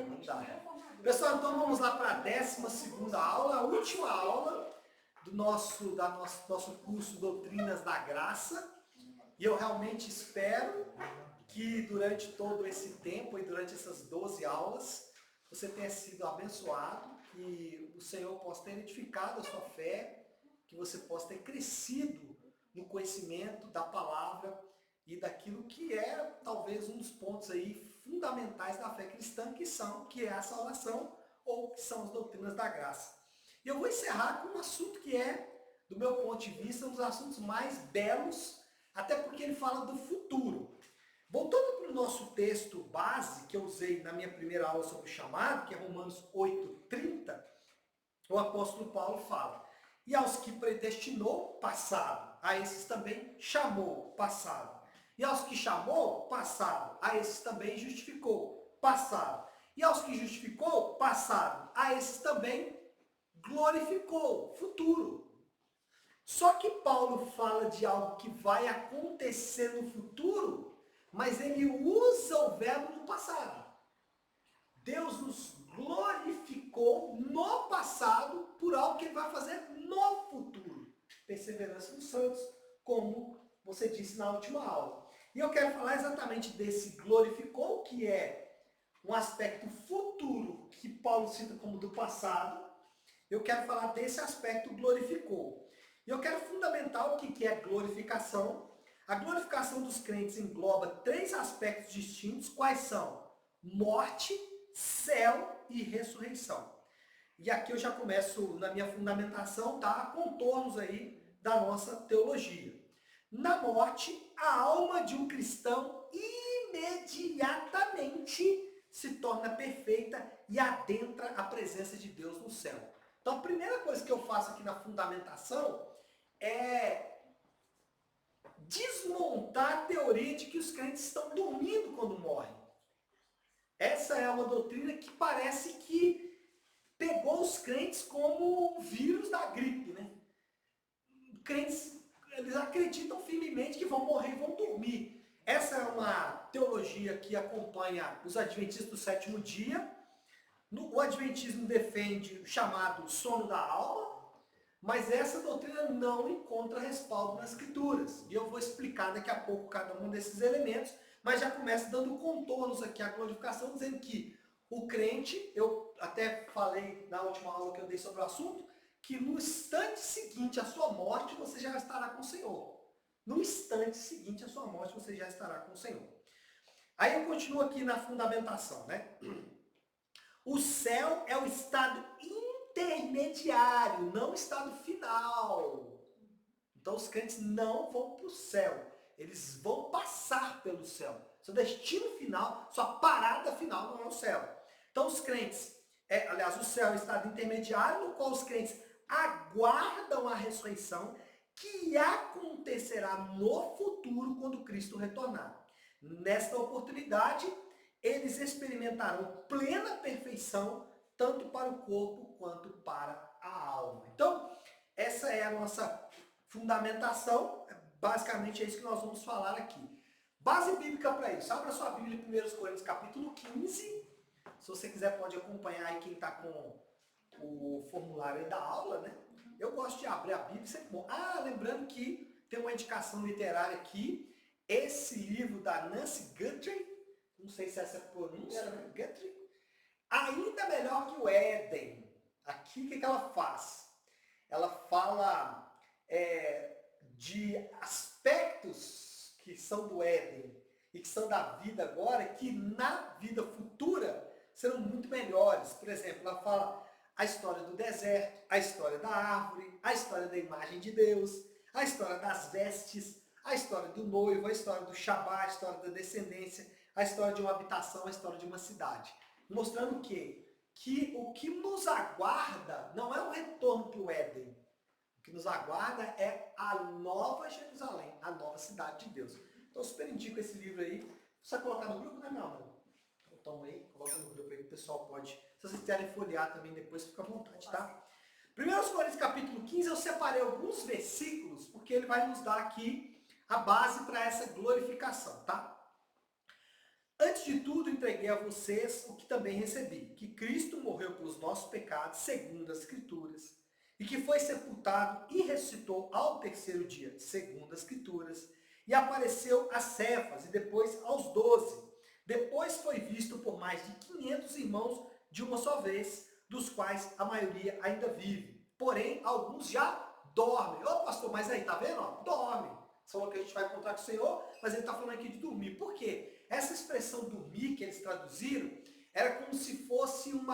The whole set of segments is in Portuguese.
Não dá. Pessoal, então vamos lá para a 12ª aula, a última aula do nosso curso Doutrinas da Graça. E eu realmente espero que durante todo esse tempo e durante essas 12 aulas, você tenha sido abençoado, que o Senhor possa ter edificado a sua fé, que você possa ter crescido no conhecimento da palavra e daquilo que é talvez um dos pontos aí fundamentais da fé cristã, que é a salvação ou que são as doutrinas da graça. E eu vou encerrar com um assunto que é, do meu ponto de vista, um dos assuntos mais belos, até porque ele fala do futuro. Voltando para o nosso texto base, que eu usei na minha primeira aula sobre o chamado, que é Romanos 8:30, o apóstolo Paulo fala: e aos que predestinou, passado, a esses também chamou, passado. E aos que chamou, passado, a esses também justificou, passado. E aos que justificou, passado, a esses também glorificou, futuro. Só que Paulo fala de algo que vai acontecer no futuro, mas ele usa o verbo no passado. Deus nos glorificou no passado por algo que ele vai fazer no futuro. Perseverança dos santos, como você disse na última aula. E eu quero falar exatamente desse glorificou, que é um aspecto futuro que Paulo cita como do passado. Eu quero falar desse aspecto glorificou. E eu quero fundamentar o que é glorificação. A glorificação dos crentes engloba 3 aspectos distintos. Quais são? Morte, céu e ressurreição. E aqui eu já começo na minha fundamentação, tá? Contornos aí da nossa teologia. Na morte, a alma de um cristão imediatamente se torna perfeita e adentra a presença de Deus no céu. Então a primeira coisa que eu faço aqui na fundamentação é desmontar a teoria de que os crentes estão dormindo quando morrem. Essa é uma doutrina que parece que pegou os crentes como o vírus da gripe, né? Crentes, eles acreditam firmemente que vão morrer e vão dormir. Essa é uma teologia que acompanha os adventistas do 7º dia. O adventismo defende o chamado sono da alma, mas essa doutrina não encontra respaldo nas escrituras. E eu vou explicar daqui a pouco cada um desses elementos, mas já começo dando contornos aqui à glorificação, dizendo que o crente, eu até falei na última aula que eu dei sobre o assunto, que no instante seguinte à sua morte, você já estará com o Senhor. No instante seguinte à sua morte, você já estará com o Senhor. Aí eu continuo aqui na fundamentação, né? O céu é o estado intermediário, não o estado final. Então os crentes não vão para o céu. Eles vão passar pelo céu. Seu destino final, sua parada final não é o céu. Então os crentes, o céu é o estado intermediário no qual os crentes aguardam a ressurreição que acontecerá no futuro quando Cristo retornar. Nesta oportunidade, eles experimentarão plena perfeição, tanto para o corpo quanto para a alma. Então, essa é a nossa fundamentação. Basicamente é isso que nós vamos falar aqui. Base bíblica para isso. Abra sua Bíblia em 1 Coríntios capítulo 15. Se você quiser pode acompanhar aí quem está com o formulário aí da aula, né? Eu gosto de abrir a Bíblia, sempre bom. Lembrando que tem uma indicação literária aqui. Esse livro da Nancy Guthrie, não sei se essa é a pronúncia, né? Guthrie, ainda melhor que o Éden. Aqui o que ela faz? Ela fala de aspectos que são do Éden e que são da vida agora, que na vida futura serão muito melhores. Por exemplo, ela fala a história do deserto, a história da árvore, a história da imagem de Deus, a história das vestes, a história do noivo, a história do Shabat, a história da descendência, a história de uma habitação, a história de uma cidade. Mostrando que o que nos aguarda não é o retorno para o Éden. O que nos aguarda é a nova Jerusalém, a nova cidade de Deus. Então eu super indico esse livro aí. Você vai colocar no grupo, né, meu amor? Então aí, coloca no grupo aí que o pessoal pode. Se vocês quiserem folhear também depois, fica à vontade, tá? 1 Coríntios capítulo 15, eu separei alguns versículos, porque ele vai nos dar aqui a base para essa glorificação, tá? Antes de tudo, entreguei a vocês o que também recebi, que Cristo morreu pelos nossos pecados, segundo as Escrituras, e que foi sepultado e ressuscitou ao terceiro dia, segundo as Escrituras, e apareceu a Cefas e depois aos 12. Depois foi visto por mais de 500 irmãos de uma só vez, dos quais a maioria ainda vive. Porém, alguns já dormem. Ô pastor, mas aí, tá vendo? Ó, dorme. Você falou que a gente vai encontrar com o Senhor, mas ele está falando aqui de dormir. Por quê? Essa expressão dormir que eles traduziram era como se fosse um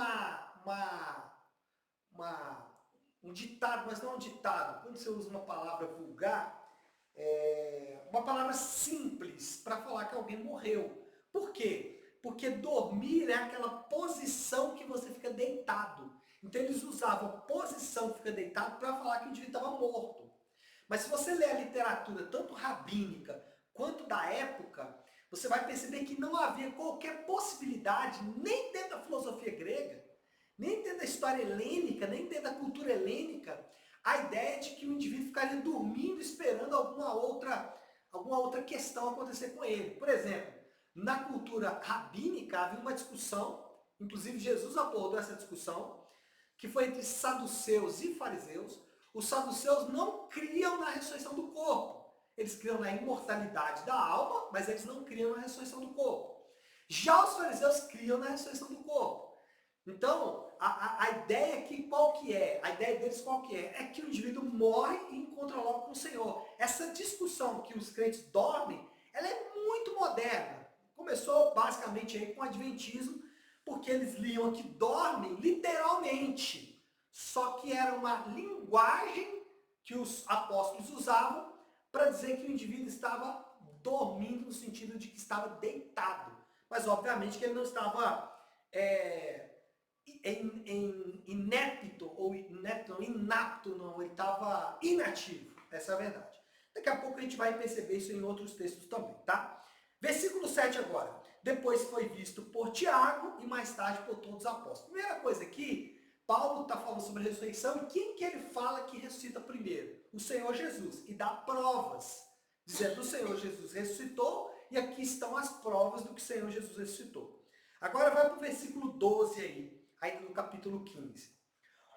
ditado, mas não um ditado. Quando você usa uma palavra vulgar, uma palavra simples para falar que alguém morreu. Por quê? Porque dormir é aquela posição que você fica deitado. Então eles usavam a posição que fica deitado para falar que o indivíduo estava morto. Mas se você ler a literatura, tanto rabínica quanto da época, você vai perceber que não havia qualquer possibilidade, nem dentro da filosofia grega, nem dentro da história helênica, nem dentro da cultura helênica, a ideia de que o indivíduo ficaria dormindo esperando alguma outra questão acontecer com ele. Por exemplo, na cultura rabínica havia uma discussão, inclusive Jesus abordou essa discussão, que foi entre saduceus e fariseus. Os saduceus não criam na ressurreição do corpo. Eles criam na imortalidade da alma, mas eles não criam na ressurreição do corpo. Já os fariseus criam na ressurreição do corpo. Então, a ideia aqui qual que é? A ideia deles qual que é? É que o indivíduo morre e encontra logo com o Senhor. Essa discussão que os crentes dormem, ela é muito moderna. Começou basicamente aí com o Adventismo, porque eles liam que dormem literalmente. Só que era uma linguagem que os apóstolos usavam para dizer que o indivíduo estava dormindo no sentido de que estava deitado. Mas obviamente que ele não estava inepto ou inapto, não. Ele estava inativo. Essa é a verdade. Daqui a pouco a gente vai perceber isso em outros textos também, tá? Versículo 7 agora. Depois foi visto por Tiago e mais tarde por todos os apóstolos. Primeira coisa aqui, Paulo está falando sobre a ressurreição e quem que ele fala que ressuscita primeiro? O Senhor Jesus. E dá provas, dizendo: o Senhor Jesus ressuscitou e aqui estão as provas do que o Senhor Jesus ressuscitou. Agora vai para o versículo 12 aí, ainda no capítulo 15.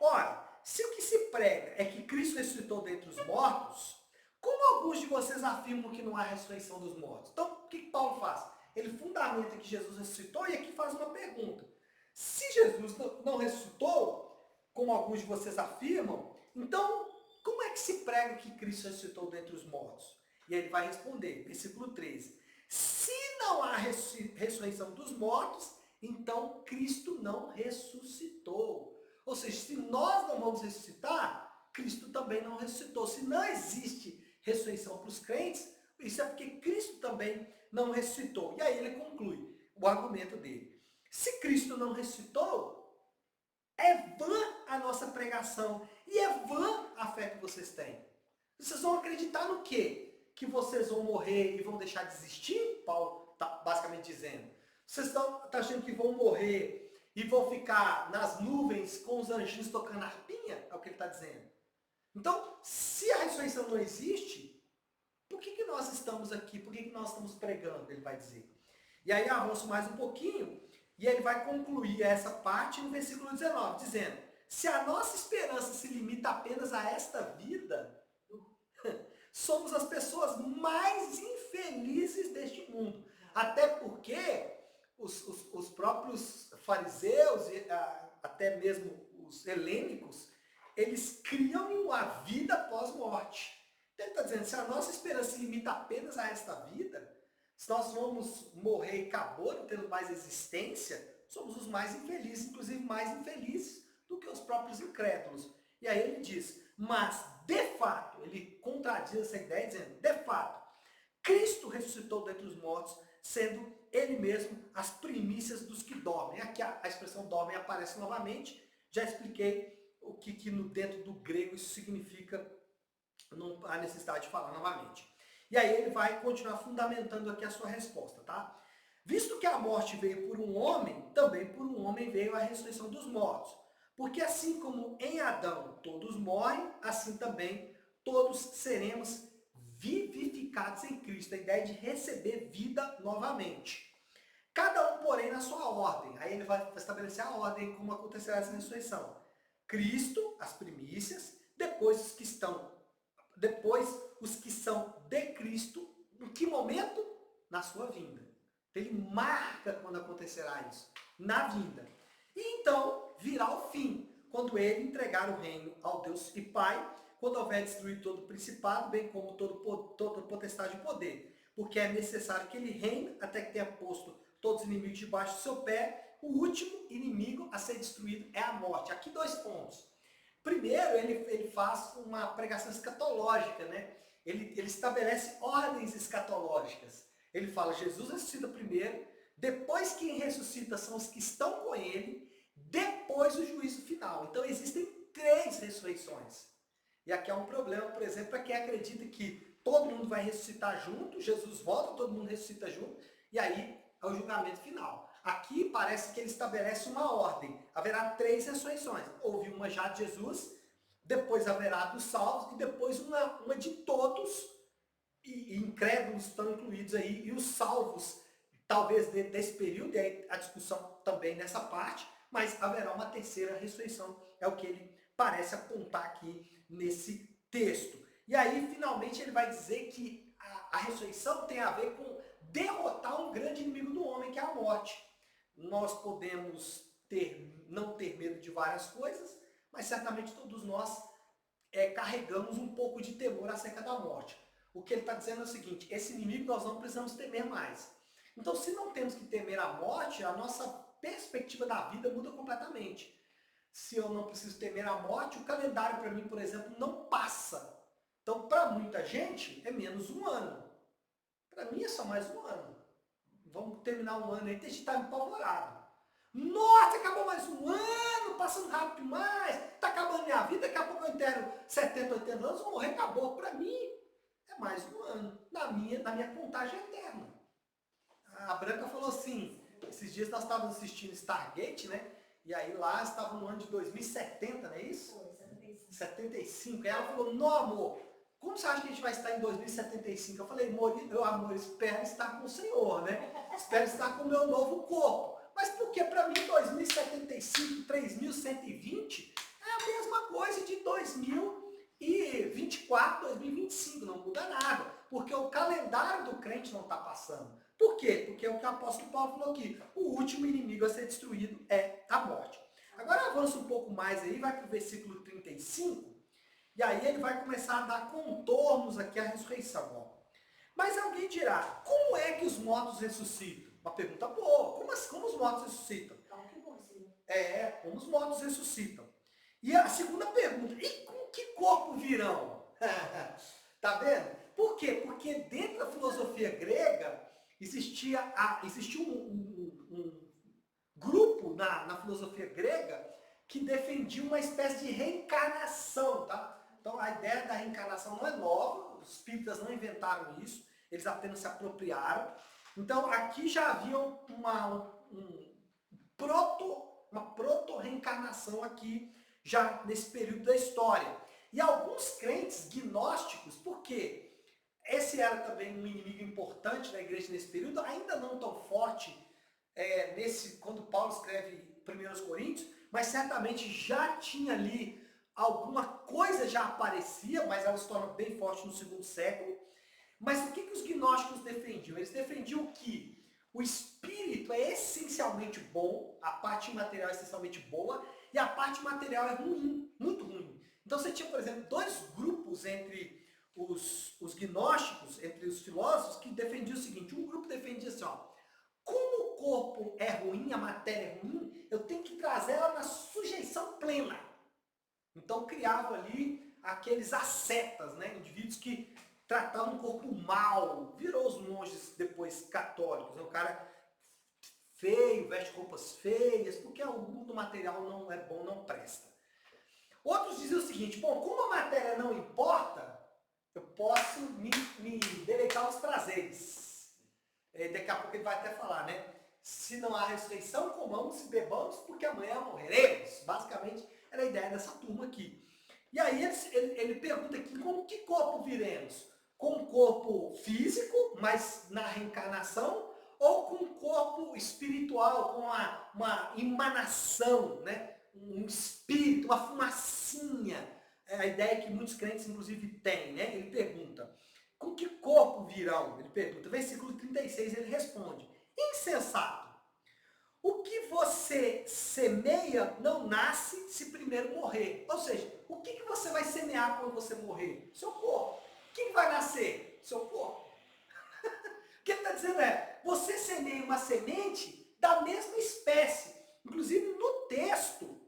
Ora, se o que se prega é que Cristo ressuscitou dentre os mortos, como alguns de vocês afirmam que não há ressurreição dos mortos? Então, o que Paulo faz? Ele fundamenta que Jesus ressuscitou e aqui faz uma pergunta. Se Jesus não ressuscitou, como alguns de vocês afirmam, então como é que se prega que Cristo ressuscitou dentre os mortos? E aí ele vai responder, versículo 13. Se não há ressurreição dos mortos, então Cristo não ressuscitou. Ou seja, se nós não vamos ressuscitar, Cristo também não ressuscitou. Se não existe ressurreição para os crentes, isso é porque Cristo também não ressuscitou. E aí ele conclui o argumento dele. Se Cristo não ressuscitou, é vã a nossa pregação e é vã a fé que vocês têm. Vocês vão acreditar no quê? Que vocês vão morrer e vão deixar de existir? Paulo está basicamente dizendo. Vocês estão achando que vão morrer e vão ficar nas nuvens com os anjinhos tocando harpinha? É o que ele está dizendo. Então, se a ressurreição não existe, por que nós estamos aqui? Por que nós estamos pregando? Ele vai dizer. E aí avanço mais um pouquinho e ele vai concluir essa parte no versículo 19, dizendo: se a nossa esperança se limita apenas a esta vida, somos as pessoas mais infelizes deste mundo. Até porque os próprios fariseus, e até mesmo os helênicos, eles criam uma vida pós-morte. Então ele está dizendo, se a nossa esperança se limita apenas a esta vida, se nós vamos morrer e acabou, não temos mais existência, somos os mais infelizes, inclusive mais infelizes do que os próprios incrédulos. E aí ele diz, mas de fato, ele contradiz essa ideia dizendo, de fato, Cristo ressuscitou dentre os mortos, sendo ele mesmo as primícias dos que dormem. Aqui a expressão dormem aparece novamente, já expliquei o que dentro do grego isso significa, não há necessidade de falar novamente. E aí ele vai continuar fundamentando aqui a sua resposta, tá? Visto que a morte veio por um homem, também por um homem veio a ressurreição dos mortos. Porque assim como em Adão todos morrem, assim também todos seremos vivificados em Cristo. A ideia de receber vida novamente. Cada um, porém, na sua ordem. Aí ele vai estabelecer a ordem como acontecerá essa ressurreição. Cristo, as primícias, depois os que são de Cristo, em que momento? Na sua vinda. Então, ele marca quando acontecerá isso, na vinda. E então virá o fim, quando ele entregar o reino ao Deus e Pai, quando houver destruído todo o principado, bem como toda potestade de poder. Porque é necessário que ele reine até que tenha posto todos os inimigos debaixo do seu pé. O último inimigo a ser destruído é a morte. Aqui 2 pontos. Primeiro, ele faz uma pregação escatológica, né? Ele estabelece ordens escatológicas. Ele fala, Jesus ressuscita primeiro, depois quem ressuscita são os que estão com ele, depois o juízo final. Então existem 3 ressurreições. E aqui é um problema, por exemplo, para quem acredita que todo mundo vai ressuscitar junto, Jesus volta, todo mundo ressuscita junto, e aí é o julgamento final. Aqui parece que ele estabelece uma ordem. Haverá 3 ressurreições. Houve uma já de Jesus, depois haverá dos salvos, e depois uma de todos, e incrédulos estão incluídos aí, e os salvos, talvez desse período, e aí a discussão também nessa parte, mas haverá uma 3ª ressurreição, é o que ele parece apontar aqui nesse texto. E aí, finalmente, ele vai dizer que a ressurreição tem a ver com derrotar um grande inimigo do homem, que é a morte. Nós podemos não ter medo de várias coisas, mas certamente todos nós carregamos um pouco de temor acerca da morte. O que ele está dizendo é o seguinte, esse inimigo nós não precisamos temer mais. Então, se não temos que temer a morte, a nossa perspectiva da vida muda completamente. Se eu não preciso temer a morte, o calendário para mim, por exemplo, não passa. Então, para muita gente, é menos 1 ano. Para mim é só mais 1 ano. Vamos terminar um ano aí, tem gente que estar apavorado. Nossa, acabou mais 1 ano, passando rápido demais, está acabando minha vida, daqui a pouco eu entero 70, 80 anos, vou morrer, acabou. Para mim, é mais 1 ano, na minha contagem eterna. A Branca falou assim, esses dias nós estávamos assistindo Stargate, né? E aí lá estava no ano de 2070, não é isso? Foi, 75. 75. E ela falou, não amor, como você acha que a gente vai estar em 2075? Eu falei, meu amor, espero estar com o Senhor, né? Espero estar com o meu novo corpo. Mas porque para mim 2075, 3120 é a mesma coisa de 2024, 2025, não muda nada. Porque o calendário do crente não está passando. Por quê? Porque é o que o apóstolo Paulo falou aqui. O último inimigo a ser destruído é a morte. Agora avança um pouco mais aí, vai para o versículo 35. E aí ele vai começar a dar contornos aqui à ressurreição. Ó. Mas alguém dirá, como é que os mortos ressuscitam? Uma pergunta boa. Como os mortos ressuscitam? Calma que bom, Senhor. Como os mortos ressuscitam. E a segunda pergunta, e com que corpo virão? Tá vendo? Por quê? Porque dentro da filosofia grega existiu um grupo na filosofia grega que defendia uma espécie de reencarnação, tá? Então a ideia da reencarnação não é nova, os espíritas não inventaram isso, eles apenas se apropriaram. Então aqui já havia uma proto-reencarnação aqui, já nesse período da história. E alguns crentes gnósticos, por quê? Esse era também um inimigo importante na igreja nesse período, ainda não tão forte quando Paulo escreve 1 Coríntios, mas certamente já tinha ali alguma coisa já aparecia, mas ela se torna bem forte no 2º século. Mas o que os gnósticos defendiam? Eles defendiam que o espírito é essencialmente bom, a parte imaterial é essencialmente boa, e a parte material é ruim, muito ruim. Então você tinha, por exemplo, 2 grupos entre os gnósticos, entre os filósofos, que defendiam o seguinte, um grupo defendia assim, ó, como o corpo é ruim, a matéria é ruim, eu tenho que trazer ela na sujeição plena. Então criava ali aqueles ascetas, né? Indivíduos que tratavam o corpo mal, virou os monges depois católicos, né? O cara feio, veste roupas feias, porque o mundo material não é bom, não presta. Outros diziam o seguinte, bom, como a matéria não importa, eu posso me deleitar aos prazeres. Daqui a pouco ele vai até falar, né? Se não há ressurreição, comamos e bebamos, porque amanhã morreremos. Basicamente, era a ideia dessa turma aqui. E aí ele pergunta aqui, com que corpo viremos? Com um corpo físico, mas na reencarnação, ou com um corpo espiritual, com uma emanação, né? Um espírito, uma fumacinha. É a ideia que muitos crentes, inclusive, têm, né? Ele pergunta, com que corpo virão? Ele pergunta. Versículo 36, ele responde, insensato. O que você semeia não nasce se primeiro morrer. Ou seja, o que você vai semear quando você morrer? Seu corpo. O que vai nascer? Seu corpo. O que ele está dizendo é, você semeia uma semente da mesma espécie. Inclusive no texto,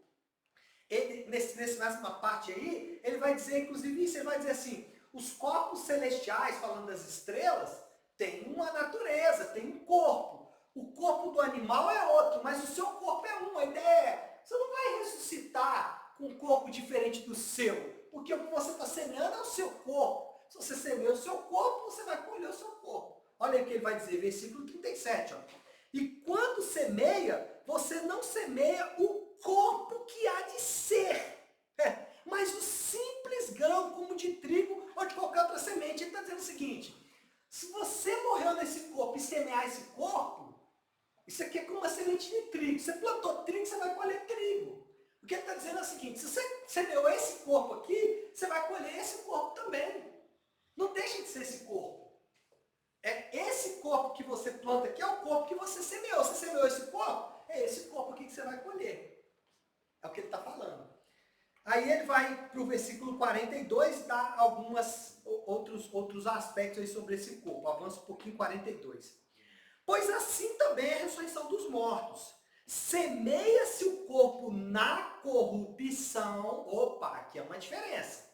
ele, nessa parte aí, ele vai dizer, inclusive isso, ele vai dizer assim, os corpos celestiais, falando das estrelas, têm uma natureza, tem um corpo. O corpo do animal é outro, mas o seu corpo é um. A ideia é, você não vai ressuscitar com um corpo diferente do seu, porque o que você está semeando é o seu corpo. Se você semeia o seu corpo, você vai colher o seu corpo. Olha o que ele vai dizer, versículo 37. Ó. E quando semeia, você não semeia o corpo que há de ser, mas o simples grão, como de trigo ou de qualquer outra semente. Ele está dizendo o seguinte, se você morreu nesse corpo e semear esse corpo, isso aqui é como uma semente de trigo. Você plantou trigo, você vai colher trigo. O que ele está dizendo é o seguinte, se você semeou esse corpo aqui, você vai colher esse corpo também. Não deixa de ser esse corpo. É esse corpo que você planta aqui, é o corpo que você semeou. Você semeou esse corpo? É esse corpo aqui que você vai colher. É o que ele está falando. Aí ele vai para o versículo 42 dar alguns outros aspectos aí sobre esse corpo. Avança um pouquinho, 42. Pois assim também é a ressurreição dos mortos. Semeia-se o corpo na corrupção. Opa, aqui é uma diferença.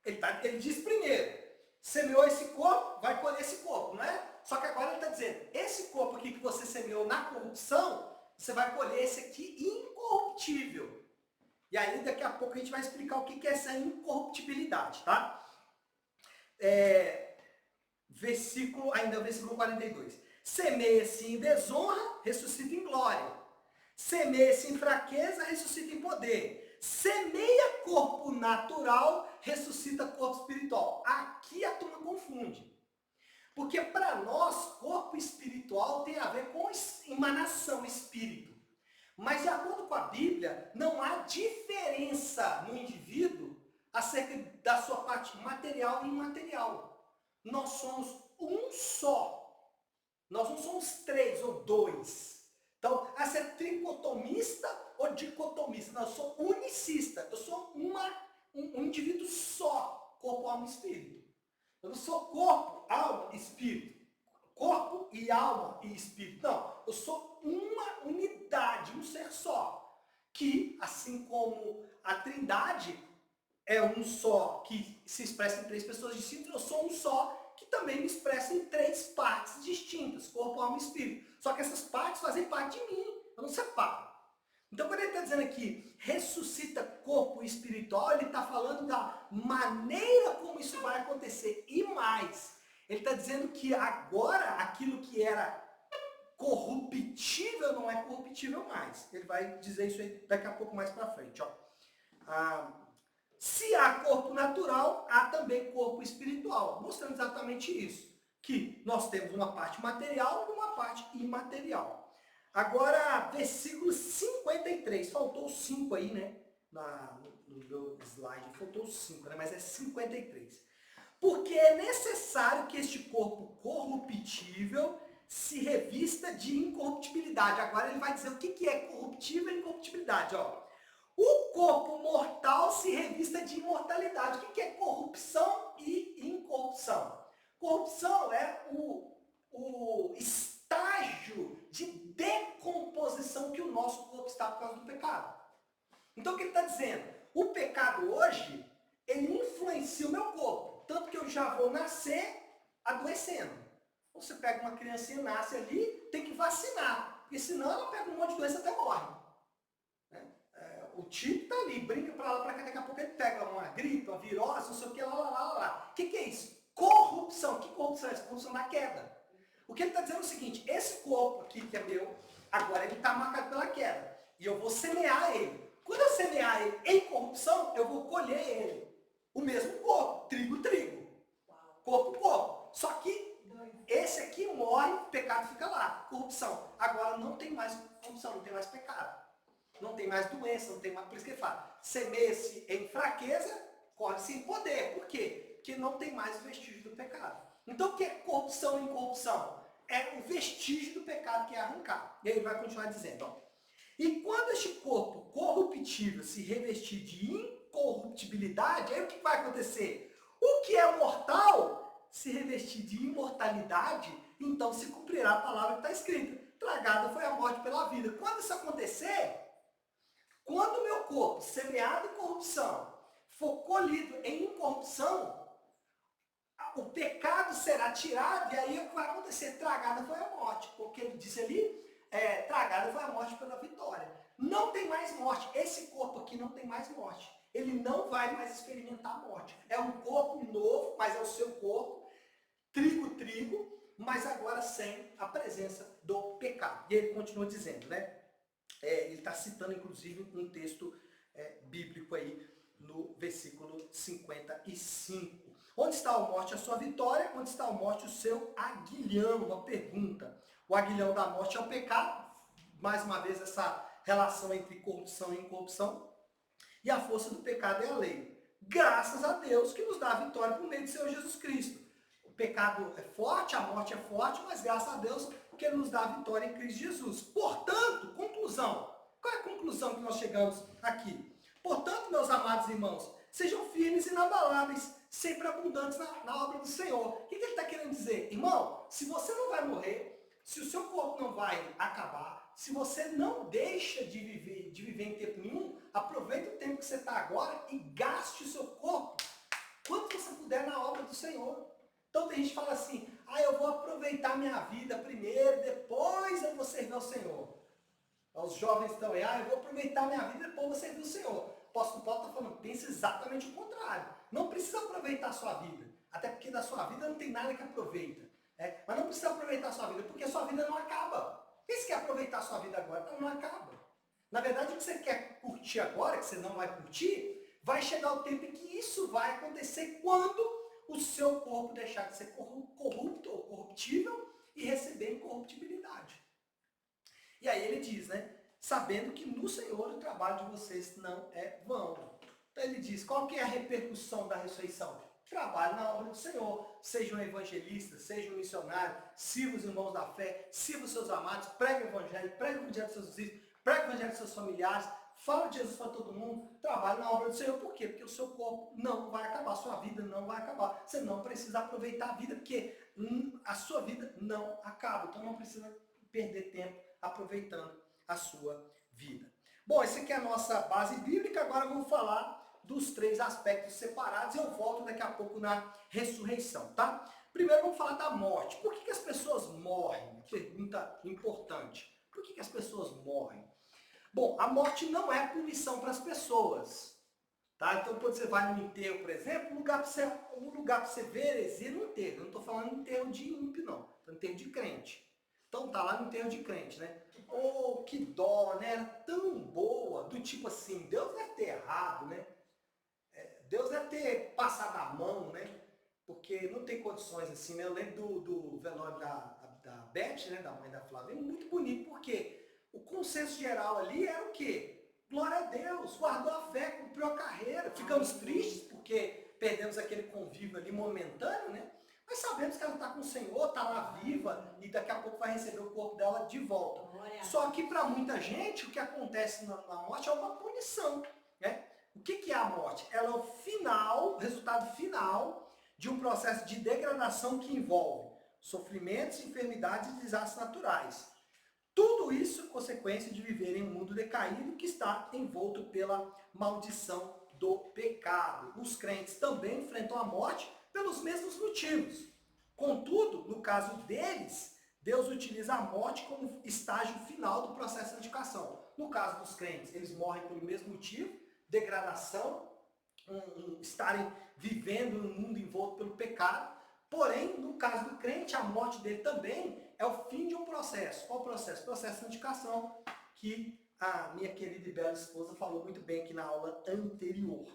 Ele diz primeiro, semeou esse corpo, vai colher esse corpo, não é? Só que agora ele está dizendo, esse corpo aqui que você semeou na corrupção, você vai colher esse aqui incorruptível. E aí daqui a pouco a gente vai explicar o que é essa incorruptibilidade, tá? Versículo 42. Semeia-se em desonra, ressuscita em glória. Semeia-se em fraqueza, ressuscita em poder. Semeia corpo natural, ressuscita corpo espiritual. Aqui a turma confunde. Porque para nós, corpo espiritual tem a ver com emanação, espírito. Mas de acordo com a Bíblia, não há diferença no indivíduo acerca da sua parte material e imaterial. Nós somos um só. Nós não somos três ou dois. Então, você é tricotomista ou dicotomista? Não, eu sou unicista. Eu sou um indivíduo só. Corpo, alma e espírito. Eu não sou corpo, alma e espírito. Corpo e alma e espírito. Não, eu sou uma unidade, um ser só. Que, assim como a Trindade é um só, que se expressa em três pessoas distintas, eu sou um só, que também me expressa em três partes distintas, corpo, alma e espírito. Só que essas partes fazem parte de mim, eu não separo. Então, quando ele está dizendo aqui, ressuscita corpo espiritual, ele está falando da maneira como isso vai acontecer. E mais, ele está dizendo que agora, aquilo que era corruptível não é corruptível mais. Ele vai dizer isso aí daqui a pouco mais para frente. Ó. Se há corpo natural, há também corpo espiritual, mostrando exatamente isso, que nós temos uma parte material e uma parte imaterial. Agora, versículo 53, faltou 5 aí, né, no meu slide, faltou 5, né, mas é 53. Porque é necessário que este corpo corruptível se revista de incorruptibilidade. Agora ele vai dizer o que é corruptível e incorruptibilidade, ó. O corpo mortal se revista de imortalidade. O que é corrupção e incorrupção? Corrupção é o estágio de decomposição que o nosso corpo está por causa do pecado. Então o que ele está dizendo? O pecado hoje, ele influencia o meu corpo. Tanto que eu já vou nascer adoecendo. Você pega uma criancinha, nasce ali, tem que vacinar. Porque senão ela pega um monte de doença até morre. O tipo está ali, brinca para lá, para cá, daqui a pouco ele pega uma gripe, uma virose, não sei o que, lá. O que é isso? Corrupção. Que corrupção é essa? Corrupção da queda. O que ele está dizendo é o seguinte, esse corpo aqui que é meu, agora ele está marcado pela queda. E eu vou semear ele. Quando eu semear ele em corrupção, eu vou colher ele. O mesmo corpo, trigo. Corpo. Só que Esse aqui morre, o pecado fica lá. Corrupção. Agora não tem mais corrupção, não tem mais pecado. Não tem mais doença, não tem mais... Por isso que ele fala, semeia-se em fraqueza, corre-se em poder. Por quê? Porque não tem mais o vestígio do pecado. Então o que é corrupção e incorrupção? É o vestígio do pecado que é arrancado. E aí ele vai continuar dizendo, ó. E quando este corpo corruptível se revestir de incorruptibilidade, aí o que vai acontecer? O que é mortal se revestir de imortalidade, então se cumprirá a palavra que está escrita. Tragada foi a morte pela vida. Quando isso acontecer, quando o meu corpo, semeado em corrupção, for colhido em incorrupção, o pecado será tirado, e aí o que vai acontecer? Tragada foi a morte. Porque ele disse ali, tragada foi a morte pela vitória. Não tem mais morte. Esse corpo aqui não tem mais morte. Ele não vai mais experimentar a morte. É um corpo novo, mas é o seu corpo, trigo, mas agora sem a presença do pecado. E ele continua dizendo, né? Ele está citando, inclusive, um texto bíblico aí no versículo 55. Onde está a morte, a sua vitória? Onde está a morte, o seu aguilhão? Uma pergunta. O aguilhão da morte é o pecado. Mais uma vez, essa relação entre corrupção e incorrupção. E a força do pecado é a lei. Graças a Deus que nos dá a vitória por meio do Senhor Jesus Cristo. O pecado é forte, a morte é forte, mas graças a Deus que Ele nos dá a vitória em Cristo Jesus. Portanto, conclusão. Qual é a conclusão que nós chegamos aqui? Portanto, meus amados irmãos, sejam firmes e inabaláveis, sempre abundantes na obra do Senhor. O que ele está querendo dizer? Irmão, se você não vai morrer, se o seu corpo não vai acabar, se você não deixa de viver em tempo nenhum, aproveite o tempo que você está agora e gaste o seu corpo quanto você puder na obra do Senhor. Então tem gente que fala assim, eu vou aproveitar minha vida primeiro, depois eu vou servir ao Senhor. Os jovens estão aí, eu vou aproveitar minha vida, depois eu vou servir ao Senhor. O apóstolo Paulo está falando, pensa exatamente o contrário. Não precisa aproveitar a sua vida, até porque da sua vida não tem nada que aproveita. Mas não precisa aproveitar a sua vida, porque a sua vida não acaba. Quem quer aproveitar a sua vida agora? Ela não acaba. Na verdade, o que você quer curtir agora, que você não vai curtir, vai chegar o tempo em que isso vai acontecer quando o seu corpo deixar de ser corrupto ou corruptível e receber incorruptibilidade. E aí ele diz, né? Sabendo que no Senhor o trabalho de vocês não é vão. Então ele diz, qual que é a repercussão da ressurreição? Trabalhe na obra do Senhor. Sejam evangelistas, sejam missionários, sirva os irmãos da fé, sirva os seus amados, pregue o evangelho dos seus filhos, pregue o evangelho dos seus familiares, fala de Jesus para todo mundo, trabalhe na obra do Senhor. Por quê? Porque o seu corpo não vai acabar, a sua vida não vai acabar. Você não precisa aproveitar a vida, porque a sua vida não acaba. Então não precisa perder tempo aproveitando a sua vida. Bom, essa aqui é a nossa base bíblica. Agora vamos falar dos 3 aspectos separados e eu volto daqui a pouco na ressurreição, tá? Primeiro vamos falar da morte. Por que as pessoas morrem? Pergunta importante. Por que as pessoas morrem? Bom, a morte não é punição para as pessoas, tá? Então quando você vai no enterro, por exemplo, um lugar para você ver heresia no enterro. Eu não estou falando de enterro de ímpio, não. Estou no enterro de crente. Então tá lá no enterro de crente, né? Oh, que dó, né? Era tão boa, do tipo assim, Deus deve ter errado, né? Deus deve ter passado a mão, né? Porque não tem condições assim, né? Eu lembro do velório da Beth, né? Da mãe da Flávia, é muito bonito, porque o consenso geral ali era o quê? Glória a Deus, guardou a fé, cumpriu a carreira. Ficamos tristes porque perdemos aquele convívio ali momentâneo, né? Mas sabemos que ela está com o Senhor, está lá viva e daqui a pouco vai receber o corpo dela de volta. Só que para muita gente o que acontece na morte é uma punição, né? O que é a morte? Ela é o resultado final de um processo de degradação que envolve sofrimentos, enfermidades e desastres naturais. Tudo isso consequência de viver em um mundo decaído que está envolto pela maldição do pecado. Os crentes também enfrentam a morte pelos mesmos motivos. Contudo, no caso deles, Deus utiliza a morte como estágio final do processo de santificação. No caso dos crentes, eles morrem pelo mesmo motivo, degradação, estarem vivendo num mundo envolto pelo pecado. Porém, no caso do crente, a morte dele também é o fim de um processo. Qual processo? O processo de santificação, que a minha querida e bela esposa falou muito bem aqui na aula anterior.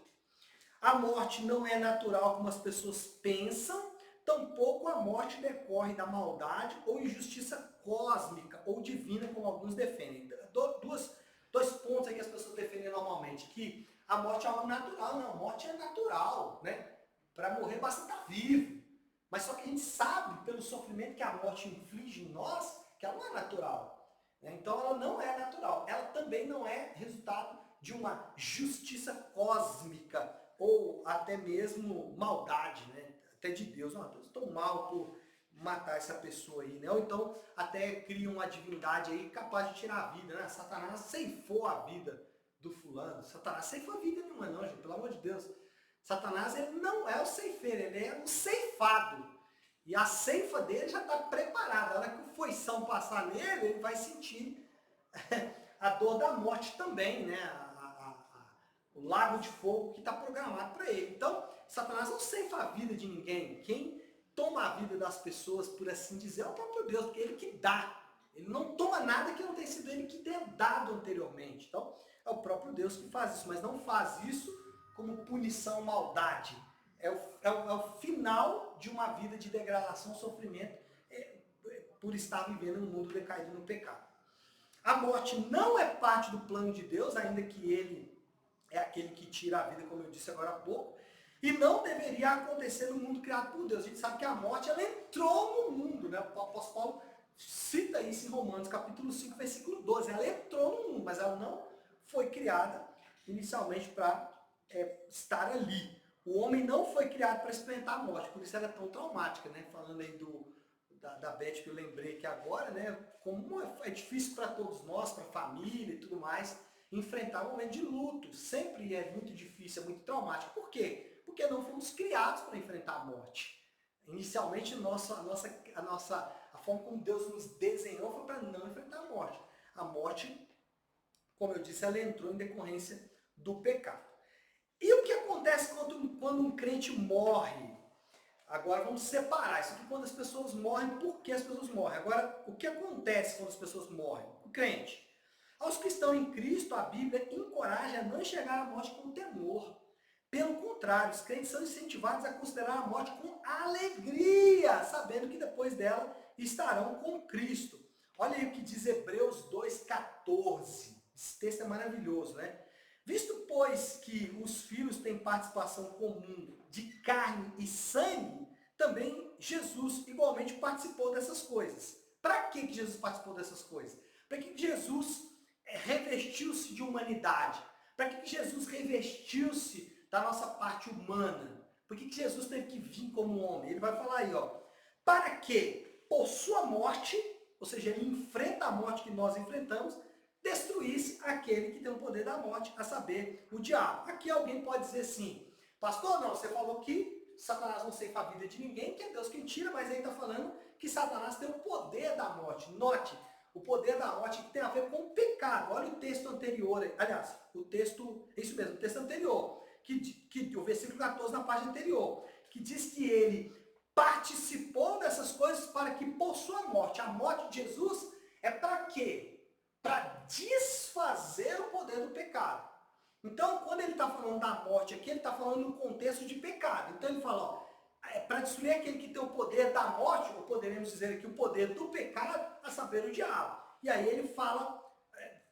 A morte não é natural como as pessoas pensam, tampouco a morte decorre da maldade ou injustiça cósmica ou divina, como alguns defendem. Dois pontos aí que as pessoas defendem normalmente, que a morte é algo natural. Não, a morte é natural, né? Para morrer basta estar vivo. Mas só que a gente sabe, pelo sofrimento que a morte inflige em nós, que ela não é natural. Né? Então ela não é natural. Ela também não é resultado de uma justiça cósmica ou até mesmo maldade, né? Até de Deus. Não, Deus estou mal por matar essa pessoa aí, né? Ou então até cria uma divindade aí capaz de tirar a vida, né? Satanás ceifou a vida do fulano. Satanás ceifou a vida nenhuma não, gente, pelo amor de Deus. Satanás, ele não é o ceifeiro, ele é o ceifado. E a ceifa dele já está preparada. A hora que o foição passar nele, ele vai sentir a dor da morte também, né? O lago de fogo que está programado para ele. Então, Satanás não ceifa a vida de ninguém. Quem toma a vida das pessoas, por assim dizer, é o próprio Deus, porque ele que dá. Ele não toma nada que não tenha sido ele que tenha dado anteriormente. Então, é o próprio Deus que faz isso, mas não faz isso como punição, maldade. É o final de uma vida de degradação, sofrimento, por estar vivendo um mundo decaído no pecado. A morte não é parte do plano de Deus, ainda que ele é aquele que tira a vida, como eu disse agora há pouco, e não deveria acontecer no mundo criado por Deus. A gente sabe que a morte, ela entrou no mundo, né? O apóstolo Paulo cita isso em Romanos, capítulo 5, versículo 12. Ela entrou no mundo, mas ela não foi criada inicialmente para estar ali. O homem não foi criado para experimentar a morte, por isso ela é tão traumática, né? Falando aí da Beth que eu lembrei aqui agora, né? Como é difícil para todos nós, para a família e tudo mais, enfrentar um momento de luto. Sempre é muito difícil, é muito traumático. Por quê? Porque não fomos criados para enfrentar a morte. Inicialmente, a forma como Deus nos desenhou foi para não enfrentar a morte. A morte, como eu disse, ela entrou em decorrência do pecado. E o que acontece quando um crente morre? Agora vamos separar isso aqui quando as pessoas morrem, por que as pessoas morrem. Agora, o que acontece quando as pessoas morrem? O crente. Aos que estão em Cristo, a Bíblia encoraja a não enxergar a morte com temor. Pelo contrário, os crentes são incentivados a considerar a morte com alegria, sabendo que depois dela estarão com Cristo. Olha aí o que diz Hebreus 2,14. Esse texto é maravilhoso, né? Visto, pois, que os filhos têm participação comum de carne e sangue, também Jesus igualmente participou dessas coisas. Para que Jesus participou dessas coisas? Para que Jesus revestiu-se de humanidade? Para que Jesus revestiu-se da nossa parte humana? Por que Jesus teve que vir como homem? Ele vai falar aí, ó, para que, por sua morte, ou seja, ele enfrenta a morte que nós enfrentamos, destruísse aquele que tem o poder da morte, a saber, o diabo. Aqui alguém pode dizer assim, pastor, não, você falou que Satanás não ceifa a vida de ninguém, que é Deus quem tira, mas aí está falando que Satanás tem o poder da morte. Note, o poder da morte que tem a ver com o pecado. Olha o texto anterior, aliás, o texto anterior, que o versículo 14 na página anterior, que diz que ele participou dessas coisas para que por sua morte, a morte de Jesus é para quê? Para desfazer o poder do pecado. Então, quando ele está falando da morte aqui, ele está falando no contexto de pecado. Então ele fala, para destruir aquele que tem o poder da morte, ou poderemos dizer aqui o poder do pecado, a saber, o diabo. E aí ele fala,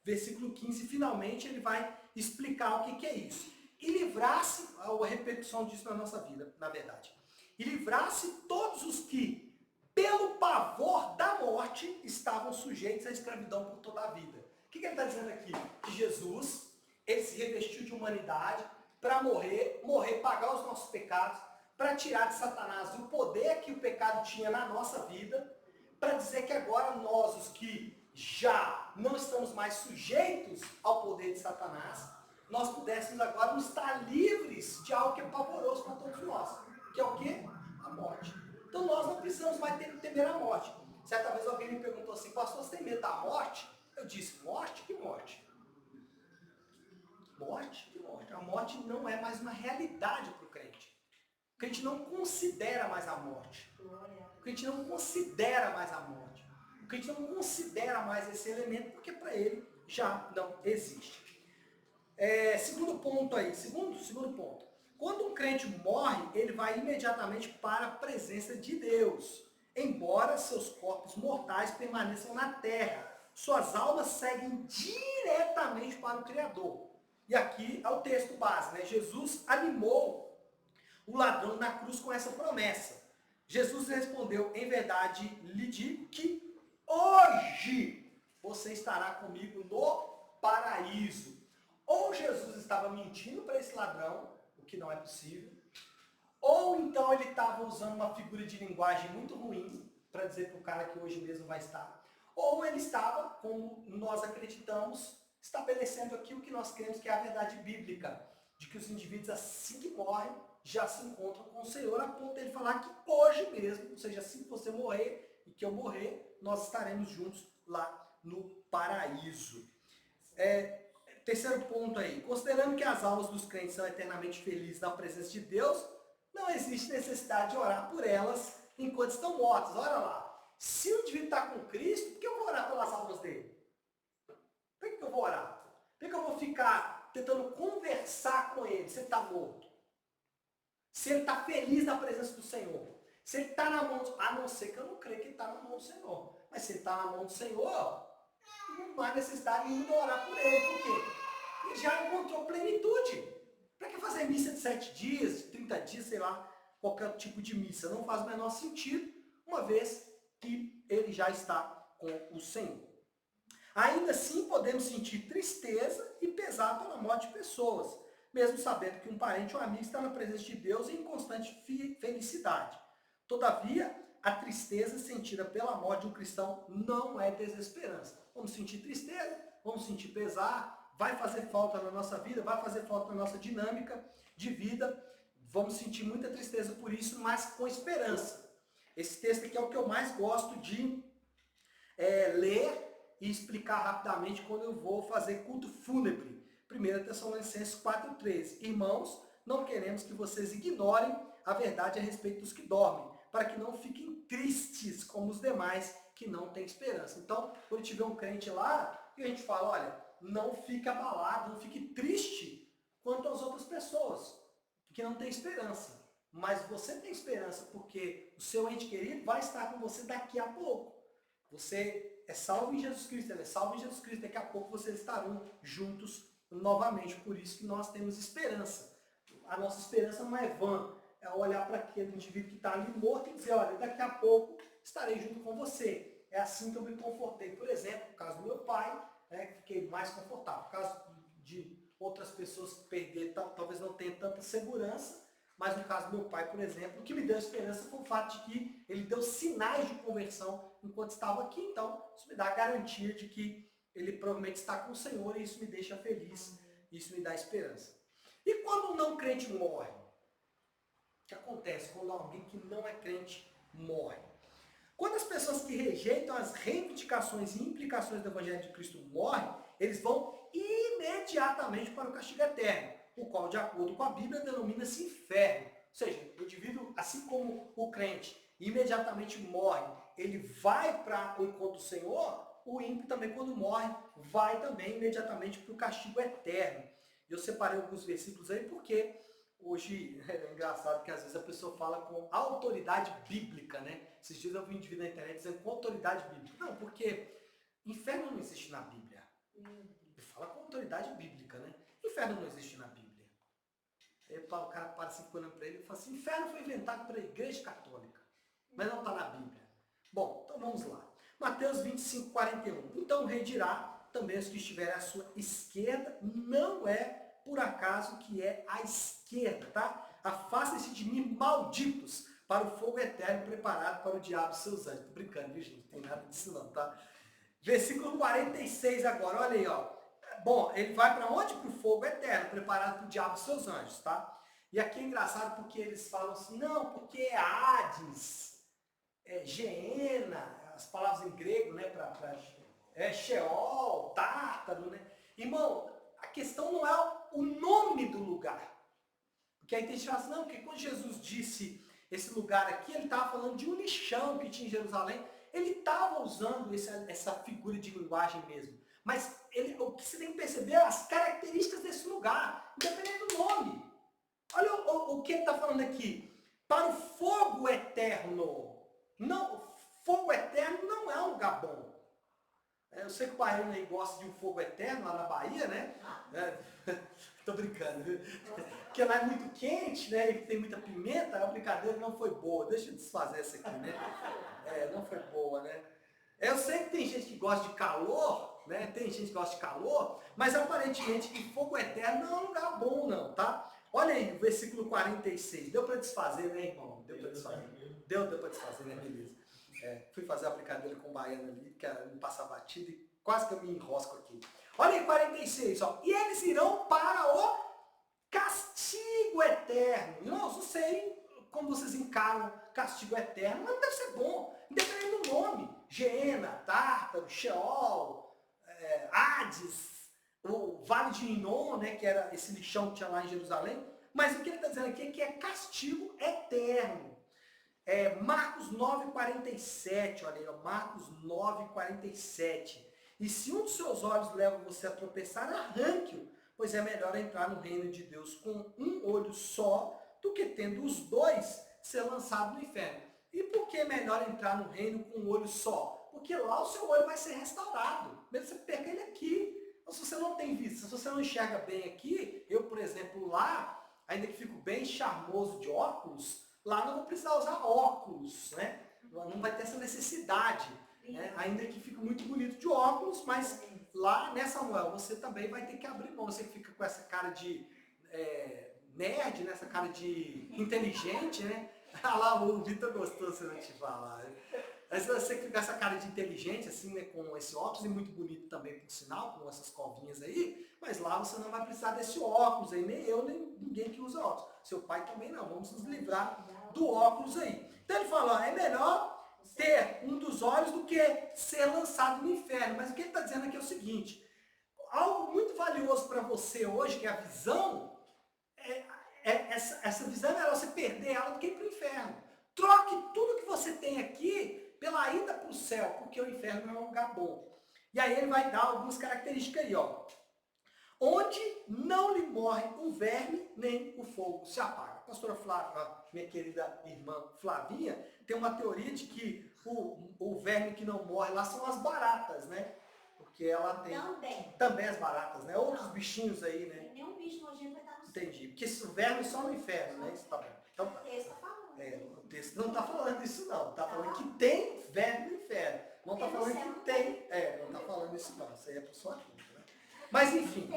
versículo 15, finalmente ele vai explicar o que é isso. E livrasse, a repercussão disso na nossa vida, na verdade. E livrasse todos os que, pelo pavor da morte, estavam sujeitos à escravidão por toda a vida. O que ele está dizendo aqui? Que Jesus, ele se revestiu de humanidade para morrer, pagar os nossos pecados, para tirar de Satanás o poder que o pecado tinha na nossa vida, para dizer que agora nós, os que já não estamos mais sujeitos ao poder de Satanás, nós pudéssemos agora nos estar livres de algo que é pavoroso para todos nós, que é o quê? A morte. Então nós não precisamos mais temer a morte. Certa vez alguém me perguntou assim, pastor, você tem medo da morte? Eu disse, morte? Que morte? Morte? Que morte? A morte não é mais uma realidade para o crente. O crente não considera mais a morte. O crente não considera mais a morte. O crente não considera mais esse elemento, porque para ele já não existe. Segundo ponto aí, segundo ponto. Quando um crente morre, ele vai imediatamente para a presença de Deus. Embora seus corpos mortais permaneçam na terra, suas almas seguem diretamente para o Criador. E aqui é o texto base, né? Jesus animou o ladrão na cruz com essa promessa. Jesus respondeu: em verdade lhe digo que hoje você estará comigo no paraíso. Ou Jesus estava mentindo para esse ladrão, o que não é possível, ou então ele estava usando uma figura de linguagem muito ruim para dizer para o cara que hoje mesmo vai estar. Ou ele estava, como nós acreditamos, estabelecendo aqui o que nós cremos que é a verdade bíblica, de que os indivíduos assim que morrem já se encontram com o Senhor, a ponto de ele falar que hoje mesmo, ou seja, assim que você morrer e que eu morrer, nós estaremos juntos lá no paraíso. Terceiro ponto aí, considerando que as almas dos crentes são eternamente felizes na presença de Deus, não existe necessidade de orar por elas enquanto estão mortas. Olha lá, se o indivíduo está com Cristo, por que eu vou orar pelas almas dele? Por que eu vou orar? Por que eu vou ficar tentando conversar com ele se ele está morto? Se ele está feliz na presença do Senhor? Se ele está na mão, a não ser que eu não creio que ele está na mão do Senhor. Mas se ele está na mão do Senhor, não há necessidade nenhuma de orar por ele. Por quê? Ele já encontrou plenitude. Para que fazer missa de 7 dias, 30 dias, sei lá, qualquer tipo de missa? Não faz o menor sentido, uma vez que ele já está com o Senhor. Ainda assim, podemos sentir tristeza e pesar pela morte de pessoas, mesmo sabendo que um parente ou amigo está na presença de Deus em constante felicidade. Todavia, a tristeza sentida pela morte de um cristão não é desesperança. Vamos sentir tristeza, vamos sentir pesar, vai fazer falta na nossa vida, vai fazer falta na nossa dinâmica de vida, vamos sentir muita tristeza por isso, mas com esperança. Esse texto aqui é o que eu mais gosto de ler e explicar rapidamente quando eu vou fazer culto fúnebre. 1 Tessalonicenses 4,13. Irmãos, não queremos que vocês ignorem a verdade a respeito dos que dormem, para que não fiquem tristes como os demais que não têm esperança. Então, quando tiver um crente lá, a gente fala, olha, não fique abalado, não fique triste quanto às outras pessoas, que não tem esperança. Mas você tem esperança porque o seu ente querido vai estar com você daqui a pouco. Você é salvo em Jesus Cristo, ele é salvo em Jesus Cristo, daqui a pouco vocês estarão juntos novamente. Por isso que nós temos esperança. A nossa esperança não é vã, é olhar para aquele indivíduo que está ali morto e dizer, olha, daqui a pouco estarei junto com você. É assim que eu me confortei. Por exemplo, no caso do meu pai, fiquei mais confortável. No caso de outras pessoas que perderam, talvez não tenham tanta segurança, mas no caso do meu pai, por exemplo, o que me deu esperança foi o fato de que ele deu sinais de conversão enquanto estava aqui. Então, isso me dá a garantia de que ele provavelmente está com o Senhor e isso me deixa feliz, isso me dá esperança. E quando um não crente morre? O que acontece quando alguém que não é crente morre? Quando as pessoas que rejeitam as reivindicações e implicações do Evangelho de Cristo morrem, eles vão imediatamente para o castigo eterno, o qual, de acordo com a Bíblia, denomina-se inferno. Ou seja, o indivíduo, assim como o crente, imediatamente morre, ele vai para o encontro do Senhor, o ímpio também, quando morre, vai também imediatamente para o castigo eterno. Eu separei alguns versículos aí porque hoje é engraçado que às vezes a pessoa fala com autoridade bíblica, né? Esses dias eu vi um indivíduo na internet dizendo com autoridade bíblica. Não, porque inferno não existe na Bíblia. Ele fala com autoridade bíblica, né? Inferno não existe na Bíblia. Aí o cara para assim, olhando para ele e fala assim, inferno foi inventado pela Igreja Católica, mas não está na Bíblia. Bom, então vamos lá. Mateus 25, 41. Então o rei dirá também aos que estiverem à sua esquerda, não é por acaso que é a esquerda, tá? Afastem-se de mim, malditos, para o fogo eterno preparado para o diabo e seus anjos. Tô brincando, viu, gente? Não tem nada disso não, tá? Versículo 46 agora, olha aí, ó. Bom, ele vai para onde? Para o fogo eterno, preparado para o diabo e seus anjos, tá? E aqui é engraçado porque eles falam assim, não, porque é Hades, Geena, as palavras em grego, né, Sheol, Tártaro, né? Irmão, a questão não é o nome do lugar. Porque aí tem gente que fala assim, não, porque quando Jesus disse esse lugar aqui, ele estava falando de um lixão que tinha em Jerusalém. Ele estava usando essa figura de linguagem mesmo. Mas o que você tem que perceber é as características desse lugar, independente do nome. Olha o que ele está falando aqui? Para o fogo eterno. Não, fogo eterno não é um lugar bom. Eu sei que o baiano aí gosta de um fogo eterno lá na Bahia, né? Tô brincando. Porque lá é muito quente, né? E tem muita pimenta, a brincadeira não foi boa. Deixa eu desfazer essa aqui, né? Não foi boa, né? Eu sei que tem gente que gosta de calor, né? Tem gente que gosta de calor, mas aparentemente que fogo eterno não é um lugar bom, não, tá? Olha aí, o versículo 46. Deu para desfazer, né, irmão? Deu para desfazer. Deu para desfazer, né? Beleza. Fui fazer a brincadeira com o baiano ali, que era me passar batida e quase que eu me enrosco aqui. Olha aí, 46, ó. E eles irão para o castigo eterno. Irmãos, não sei como vocês encaram castigo eterno, mas não deve ser bom. Independente do nome. Geena, Tártaro, Sheol, Hades, o Vale de Inon, né, que era esse lixão que tinha lá em Jerusalém. Mas o que ele está dizendo aqui é que é castigo eterno. Marcos 9,47, olha aí, ó, Marcos 9,47. E se um dos seus olhos leva você a tropeçar, arranque-o, pois é melhor entrar no reino de Deus com um olho só, do que tendo os dois, ser lançado no inferno. E por que é melhor entrar no reino com um olho só? Porque lá o seu olho vai ser restaurado, mesmo você perca ele aqui. Então, se você não tem vista, se você não enxerga bem aqui, eu, por exemplo, lá, ainda que fico bem charmoso de óculos, lá não vou precisar usar óculos, né? Não vai ter essa necessidade, né? Ainda que fique muito bonito de óculos, mas lá, né, Samuel, você também vai ter que abrir mão. Você fica com essa cara de nerd, né? Essa cara de inteligente, né? Ah lá, o Vitor gostou se eu não te falar. Aí você fica com essa cara de inteligente, assim, né, com esse óculos, e muito bonito também, por sinal, com essas covinhas aí, mas lá você não vai precisar desse óculos aí, nem eu, nem ninguém que usa óculos. Seu pai também não, vamos nos livrar do óculos aí. Então ele fala, ó, é melhor ter um dos olhos do que ser lançado no inferno. Mas o que ele está dizendo aqui é o seguinte, algo muito valioso para você hoje, que é a visão, essa visão é melhor você perder ela do que ir para o inferno. Troque tudo que você tem aqui pela ida para o céu, porque o inferno não é um lugar bom. E aí ele vai dar algumas características aí, ó. Onde não lhe morre o verme, nem o fogo se apaga. A pastora Flávia, minha querida irmã Flavinha, tem uma teoria de que o verme que não morre lá são as baratas, né? Porque ela tem também as baratas, né? Outros bichinhos aí, né? Nenhum bicho nojento vai estar no céu. Entendi. Porque o verme só no inferno, né? Isso tá bom. Então, o texto não está falando isso não. Está falando que tem verme no inferno. Não está falando que tem. Não está falando isso não. Isso aí é por sua conta, né? Mas enfim.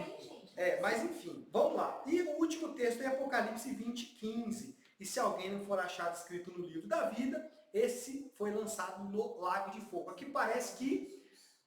Vamos lá. E o último texto é Apocalipse 20:15. E se alguém não for achado escrito no livro da vida, esse foi lançado no lago de fogo. Aqui parece que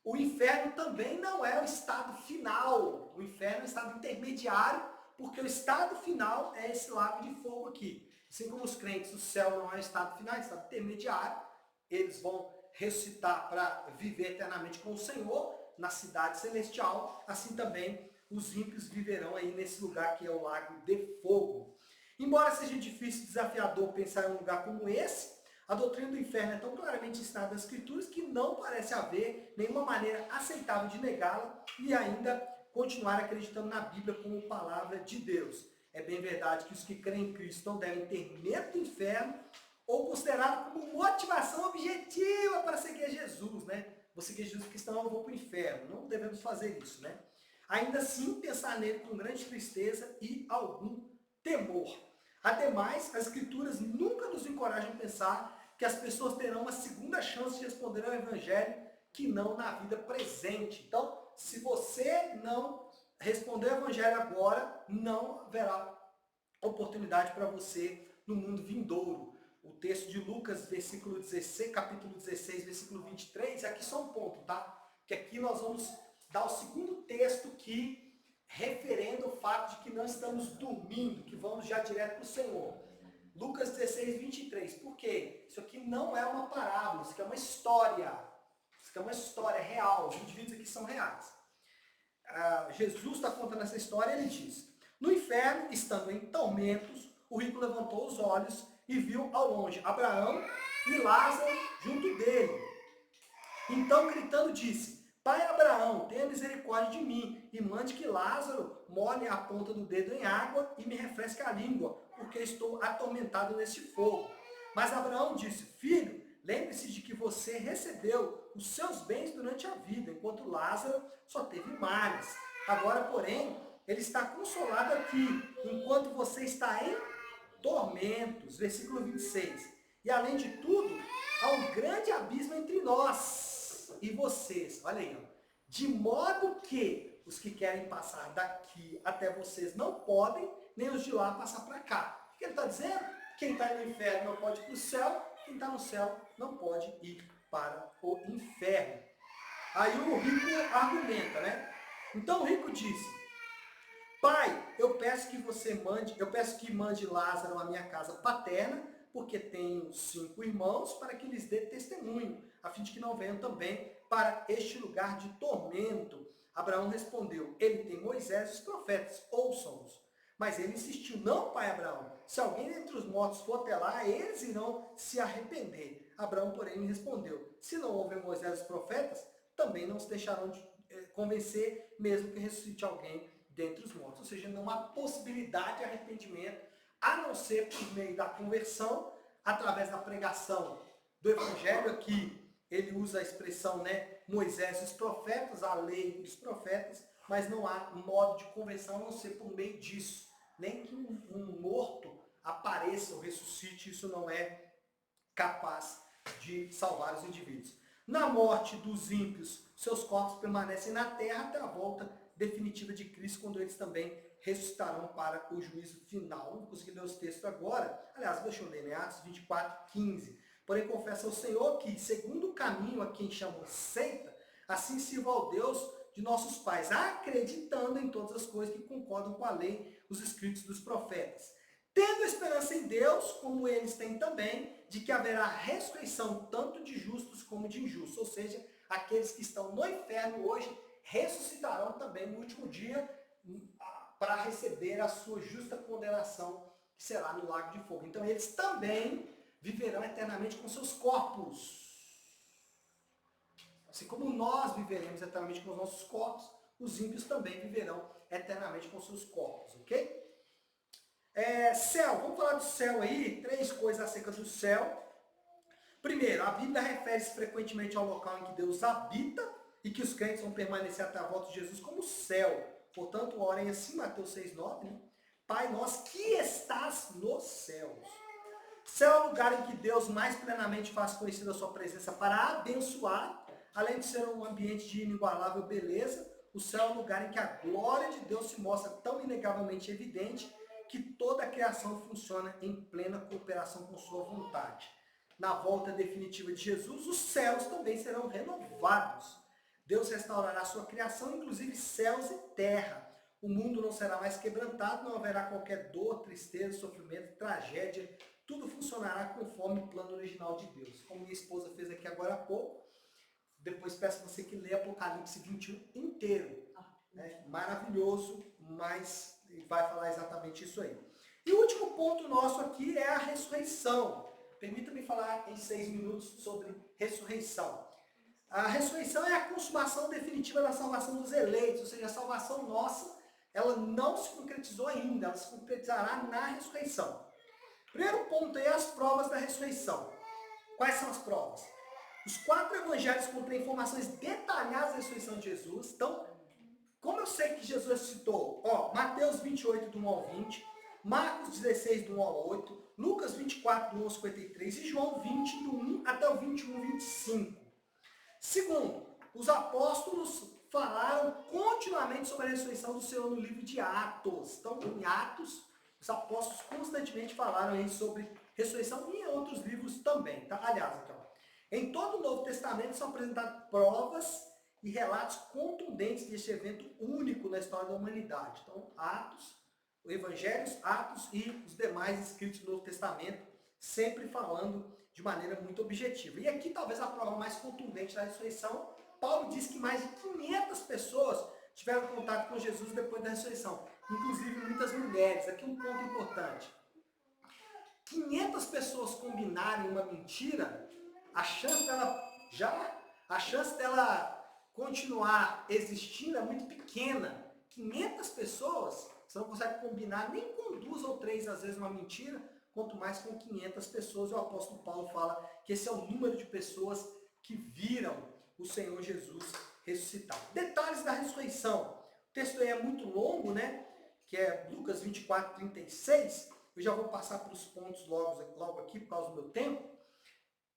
o inferno também não é o estado final. O inferno é o estado intermediário, porque o estado final é esse lago de fogo aqui. Assim como os crentes, o céu não é o estado final, é o estado intermediário. Eles vão ressuscitar para viver eternamente com o Senhor na cidade celestial. Assim também os ímpios viverão aí nesse lugar que é o lago de fogo. Embora seja difícil e desafiador pensar em um lugar como esse, a doutrina do inferno é tão claramente ensinada nas Escrituras que não parece haver nenhuma maneira aceitável de negá-la e ainda continuar acreditando na Bíblia como palavra de Deus. É bem verdade que os que creem em Cristo não devem ter medo do inferno ou considerá-lo como motivação objetiva para seguir Jesus, né? Vou seguir Jesus porque senão eu vou para o inferno. Não devemos fazer isso, né? Ainda assim, pensar nele com grande tristeza e algum temor. Ademais, as Escrituras nunca nos encorajam a pensar que as pessoas terão uma segunda chance de responder ao Evangelho que não na vida presente. Então, se você não responder o Evangelho agora, não haverá oportunidade para você no mundo vindouro. O texto de Lucas, versículo 16, capítulo 16, versículo 23, aqui só um ponto, tá? Que aqui nós vamos dar o segundo texto que referendo o fato de que não estamos dormindo, que vamos já direto para o Senhor. Lucas 16, 23. Por quê? Isso aqui não é uma parábola, isso aqui é uma história. Isso aqui é uma história real, os indivíduos aqui são reais. Jesus está contando essa história e ele diz: no inferno, estando em tormentos, o rico levantou os olhos e viu ao longe Abraão e Lázaro junto dele. Então, gritando, disse: Pai Abraão, tenha misericórdia de mim e mande que Lázaro molhe a ponta do dedo em água e me refresque a língua, porque estou atormentado nesse fogo. Mas Abraão disse, filho, lembre-se de que você recebeu os seus bens durante a vida, enquanto Lázaro só teve males. Agora, porém, ele está consolado aqui, enquanto você está em tormentos. Versículo 26. E além de tudo, há um grande abismo entre nós e vocês. Olha aí, ó. De modo que os que querem passar daqui até vocês não podem, nem os de lá passar para cá. O que ele está dizendo? Quem está no inferno não pode ir para o céu, quem está no céu não pode ir para o inferno. Aí o rico argumenta, né? Então o rico disse, pai, eu peço que mande Lázaro à minha casa paterna, porque tenho 5 irmãos, para que lhes dê testemunho, a fim de que não venham também para este lugar de tormento. Abraão respondeu, ele tem Moisés e os profetas, ouçam-os. Mas ele insistiu, não, pai Abraão, se alguém dentre os mortos for até lá, eles irão se arrepender. Abraão, porém, me respondeu, se não houver Moisés e os profetas, também não se deixarão de convencer, mesmo que ressuscite alguém dentre os mortos. Ou seja, não há possibilidade de arrependimento, a não ser por meio da conversão, através da pregação do Evangelho. Aqui ele usa a expressão, né, Moisés e os profetas, a lei e os profetas, mas não há modo de conversão a não ser por meio disso. Nem que um morto apareça ou ressuscite, isso não é capaz de salvar os indivíduos. Na morte dos ímpios, seus corpos permanecem na terra até a volta definitiva de Cristo, quando eles também ressuscitarão para o juízo final. Não consegui ler os textos agora. Aliás, deixa eu ler, né? Atos 24, 15. Porém, confessa ao Senhor que, segundo o caminho a quem chamam seita, assim sirva ao Deus de nossos pais, acreditando em todas as coisas que concordam com a lei, os escritos dos profetas. Tendo esperança em Deus, como eles têm também, de que haverá ressurreição tanto de justos como de injustos. Ou seja, aqueles que estão no inferno hoje ressuscitarão também no último dia para receber a sua justa condenação, que será no lago de fogo. Então eles também viverão eternamente com seus corpos. Assim como nós viveremos eternamente com os nossos corpos, os ímpios também viverão eternamente com seus corpos, ok? Céu, vamos falar do céu aí, 3 coisas acerca do céu. Primeiro, a Bíblia refere-se frequentemente ao local em que Deus habita e que os crentes vão permanecer até a volta de Jesus como céu. Portanto, orem assim, Mateus 6,9, né? Pai nosso que estás nos céus. Céu é o lugar em que Deus mais plenamente faz conhecida a sua presença para abençoar. Além de ser um ambiente de inigualável beleza, o céu é um lugar em que a glória de Deus se mostra tão inegavelmente evidente que toda a criação funciona em plena cooperação com sua vontade. Na volta definitiva de Jesus, os céus também serão renovados. Deus restaurará a sua criação, inclusive céus e terra. O mundo não será mais quebrantado, não haverá qualquer dor, tristeza, sofrimento, tragédia. Tudo funcionará conforme o plano original de Deus. Como minha esposa fez aqui agora há pouco, depois peço a você que leia Apocalipse 21 inteiro. Maravilhoso, mas vai falar exatamente isso aí. E o último ponto nosso aqui é a ressurreição. Permita-me falar em 6 minutos sobre ressurreição. A ressurreição é a consumação definitiva da salvação dos eleitos, ou seja, a salvação nossa, ela não se concretizou ainda, ela se concretizará na ressurreição. Primeiro ponto aí é as provas da ressurreição. Quais são as provas? Os 4 evangelhos contêm informações detalhadas da ressurreição de Jesus. Então, como eu sei que Jesus ressuscitou? Mateus 28, do 1 ao 20, Marcos 16, do 1 ao 8, Lucas 24, do 1 ao 53 e João 20, do 1 até o 21, 25. Segundo, os apóstolos falaram continuamente sobre a ressurreição do Senhor no livro de Atos. Então, em Atos, os apóstolos constantemente falaram aí sobre ressurreição e em outros livros também. Tá? Aliás, então, em todo o Novo Testamento são apresentadas provas e relatos contundentes deste evento único na história da humanidade. Então, Atos, os Evangelhos, Atos e os demais escritos do Novo Testamento, sempre falando de maneira muito objetiva. E aqui talvez a prova mais contundente da ressurreição, Paulo diz que mais de 500 pessoas tiveram contato com Jesus depois da ressurreição, inclusive muitas mulheres. Aqui um ponto importante. 500 pessoas combinarem uma mentira, a chance dela continuar existindo é muito pequena. 500 pessoas Você não consegue combinar nem com 2 ou 3, às vezes, uma mentira, quanto mais com 500 pessoas. O apóstolo Paulo fala que esse é o número de pessoas que viram o Senhor Jesus ressuscitar. Detalhes da ressurreição. O texto aí é muito longo, né? Que é Lucas 24, 36. Eu já vou passar para os pontos logo aqui, por causa do meu tempo.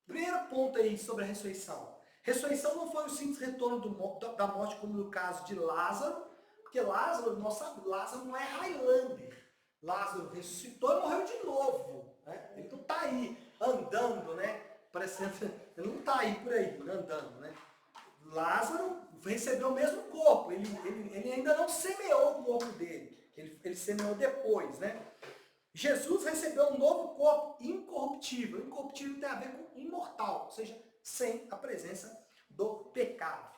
Primeiro ponto aí sobre a ressurreição. Ressurreição não foi o simples retorno da morte, como no caso de Lázaro, porque Lázaro, nós sabemos, Lázaro não é Highlander. Lázaro ressuscitou e morreu de novo. Né? Ele não está aí andando, né? Parecendo, ele não está aí por aí andando, né? Lázaro recebeu o mesmo corpo, ele ainda não semeou o corpo dele, ele semeou depois, né? Jesus recebeu um novo corpo incorruptível. Incorruptível tem a ver com imortal, ou seja, sem a presença do pecado.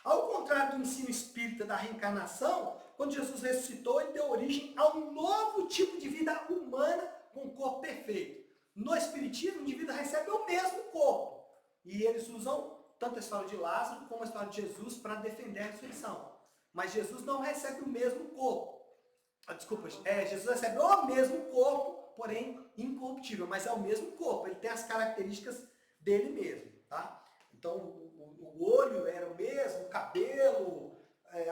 Ao contrário do ensino espírita da reencarnação, quando Jesus ressuscitou, ele deu origem a um novo tipo de vida humana com um corpo perfeito. No espiritismo, o indivíduo recebe o mesmo corpo. E eles usam tanto a história de Lázaro como a história de Jesus para defender a ressurreição. Mas Jesus não recebe o mesmo corpo. Desculpa, Jesus recebe o mesmo corpo, porém incorruptível, mas é o mesmo corpo, ele tem as características dele mesmo, tá? Então, o olho era o mesmo, o cabelo,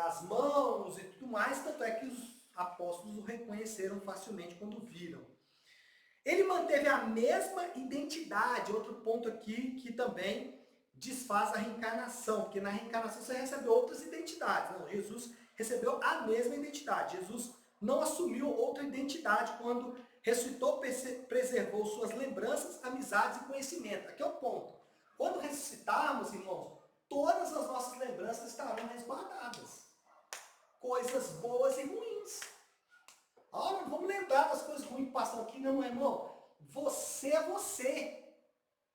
as mãos e tudo mais, tanto é que os apóstolos o reconheceram facilmente quando viram. Ele manteve a mesma identidade, outro ponto aqui que também desfaz a reencarnação, porque na reencarnação você recebe outras identidades. Não, Jesus recebeu a mesma identidade. Jesus não assumiu outra identidade quando ressuscitou, preservou suas lembranças, amizades e conhecimento. Aqui é o ponto. Quando ressuscitarmos, irmãos, todas as nossas lembranças estarão resguardadas. Coisas boas e ruins. Não vamos lembrar das coisas ruins que passam aqui, não, irmão. Você é você.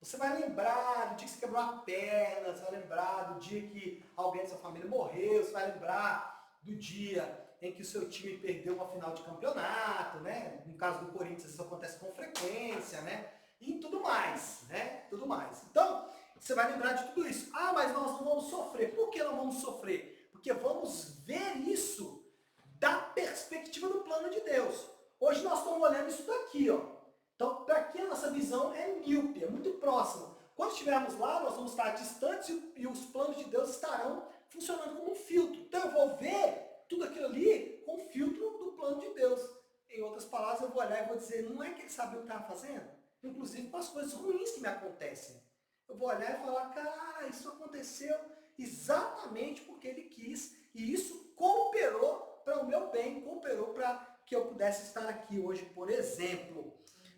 Você vai lembrar do dia que você quebrou a perna, você vai lembrar do dia que alguém da sua família morreu, você vai lembrar do dia em que o seu time perdeu uma final de campeonato, né? No caso do Corinthians, isso acontece com frequência, né? E tudo mais, né? Tudo mais. Então, você vai lembrar de tudo isso. Mas nós não vamos sofrer. Por que não vamos sofrer? Porque vamos ver isso da perspectiva do plano de Deus. Hoje nós estamos olhando isso daqui, ó. Então, para aqui a nossa visão é míope, é muito próxima. Quando estivermos lá, nós vamos estar distantes e os planos de Deus estarão funcionando como um filtro. Então, eu vou ver tudo aquilo ali com o filtro do plano de Deus. Em outras palavras, eu vou olhar e vou dizer, não é que ele sabia o que estava fazendo? Inclusive com as coisas ruins que me acontecem. Eu vou olhar e falar, cara, isso aconteceu exatamente porque ele quis. E isso cooperou para o meu bem, cooperou para que eu pudesse estar aqui hoje, por exemplo.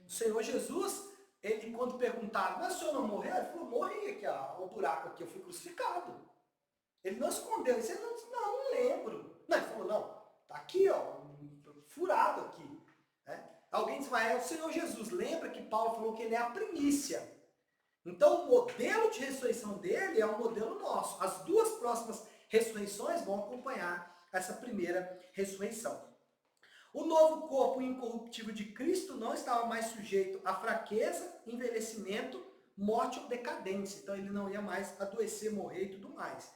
O Senhor Jesus, ele quando perguntaram, mas o senhor não morreu? Ele falou, morri aqui, ó, o buraco aqui, eu fui crucificado. Ele não escondeu, ele disse, não lembro. Não, ele falou, não, tá aqui, ó, furado aqui. Né? Alguém disse, mas é o Senhor Jesus. Lembra que Paulo falou que ele é a primícia. Então, o modelo de ressurreição dele é o modelo nosso. As duas próximas ressurreições vão acompanhar essa primeira ressurreição. O novo corpo incorruptível de Cristo não estava mais sujeito à fraqueza, envelhecimento, morte ou decadência. Então, ele não ia mais adoecer, morrer e tudo mais.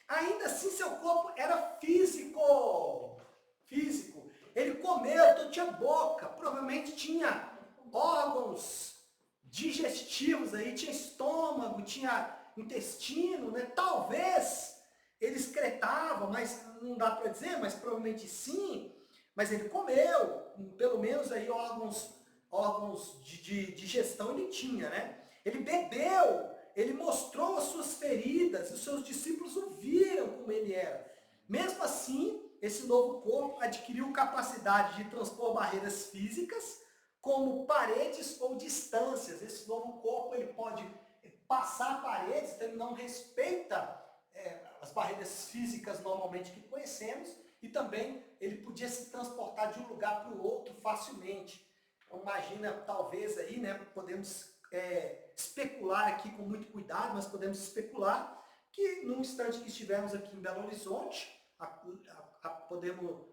Ainda assim, seu corpo era físico. Físico. Ele comeu, então tinha boca, provavelmente tinha órgãos digestivos aí, tinha estômago, tinha intestino, né? Talvez ele excretava, mas não dá para dizer, mas provavelmente sim. Mas ele comeu, pelo menos aí órgãos de digestão ele tinha, né? Ele bebeu, ele mostrou as suas feridas, os seus discípulos o viram como ele era. Mesmo assim, esse novo corpo adquiriu capacidade de transpor barreiras físicas, como paredes ou distâncias. Esse novo corpo ele pode passar paredes, então ele não respeita as barreiras físicas normalmente que conhecemos, e também ele podia se transportar de um lugar para o outro facilmente. Então, imagina, talvez aí, né, podemos especular aqui com muito cuidado, mas podemos especular que num instante que estivermos aqui em Belo Horizonte, podemos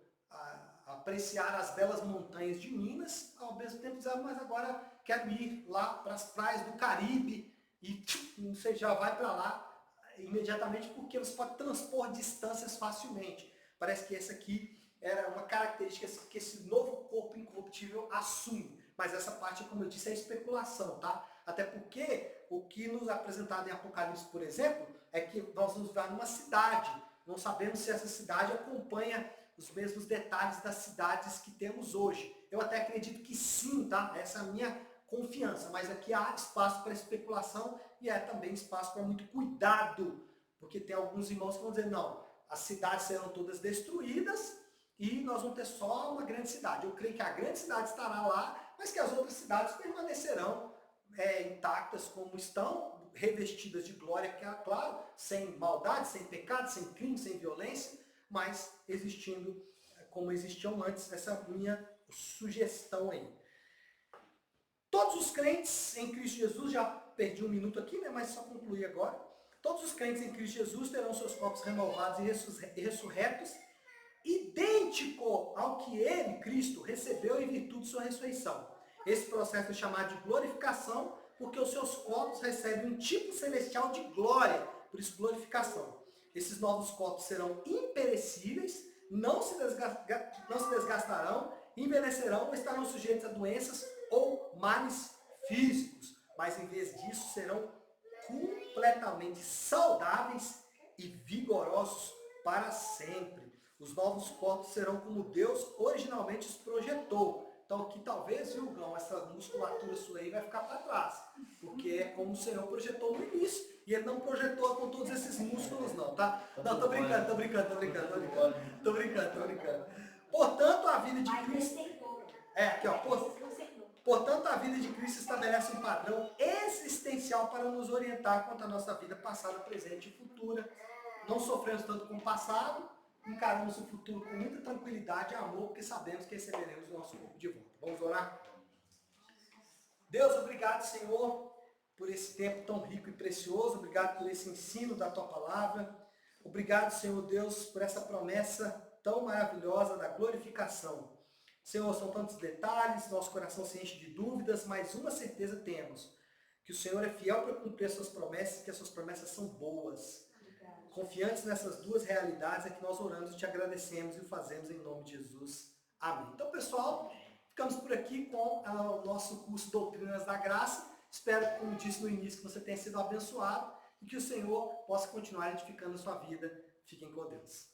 apreciar as belas montanhas de Minas, ao mesmo tempo dizer, mas agora quero ir lá para as praias do Caribe, e você já vai para lá imediatamente, porque você pode transpor distâncias facilmente. Parece que esse aqui era uma característica que esse novo corpo incorruptível assume. Mas essa parte, como eu disse, é especulação, tá? Até porque o que nos é apresentado em Apocalipse, por exemplo, é que nós vamos ver numa cidade. Não sabemos se essa cidade acompanha os mesmos detalhes das cidades que temos hoje. Eu até acredito que sim, tá? Essa é a minha confiança. Mas aqui há espaço para especulação e é também espaço para muito cuidado. Porque tem alguns irmãos que vão dizer, não, as cidades serão todas destruídas e nós vamos ter só uma grande cidade. Eu creio que a grande cidade estará lá, mas que as outras cidades permanecerão intactas como estão, revestidas de glória, claro, sem maldade, sem pecado, sem crime, sem violência, mas existindo como existiam antes. Essa é a minha sugestão aí. Todos os crentes em Cristo Jesus, já perdi um minuto aqui, né, mas só concluir agora. Todos os crentes em Cristo Jesus terão seus corpos renovados e ressurretos, idêntico ao que ele, Cristo, recebeu em virtude de sua ressurreição. Esse processo é chamado de glorificação, porque os seus corpos recebem um tipo celestial de glória, por isso glorificação. Esses novos corpos serão imperecíveis, não se desgastarão, envelhecerão ou estarão sujeitos a doenças ou males físicos, mas em vez disso serão completamente saudáveis e vigorosos para sempre. Os novos corpos serão como Deus originalmente os projetou. Então aqui talvez, viu, Gão, essa musculatura sua aí vai ficar para trás. Porque é como o Senhor projetou no início. E ele não projetou com todos esses músculos não, tá? Não, tô brincando. Portanto, a vida de Cristo... aqui ó. Portanto, a vida de Cristo estabelece um padrão existencial para nos orientar quanto à nossa vida passada, presente e futura. Não sofremos tanto com o passado, encaramos o futuro com muita tranquilidade e amor, porque sabemos que receberemos o nosso corpo de volta. Vamos orar? Deus, obrigado, Senhor, por esse tempo tão rico e precioso. Obrigado por esse ensino da Tua Palavra. Obrigado, Senhor Deus, por essa promessa tão maravilhosa da glorificação. Senhor, são tantos detalhes, nosso coração se enche de dúvidas, mas uma certeza temos, que o Senhor é fiel para cumprir as suas promessas, que as suas promessas são boas. Confiantes nessas duas realidades é que nós oramos e te agradecemos e o fazemos em nome de Jesus. Amém. Então, pessoal, ficamos por aqui com o nosso curso Doutrinas da Graça. Espero, como disse no início, que você tenha sido abençoado e que o Senhor possa continuar edificando a sua vida. Fiquem com Deus.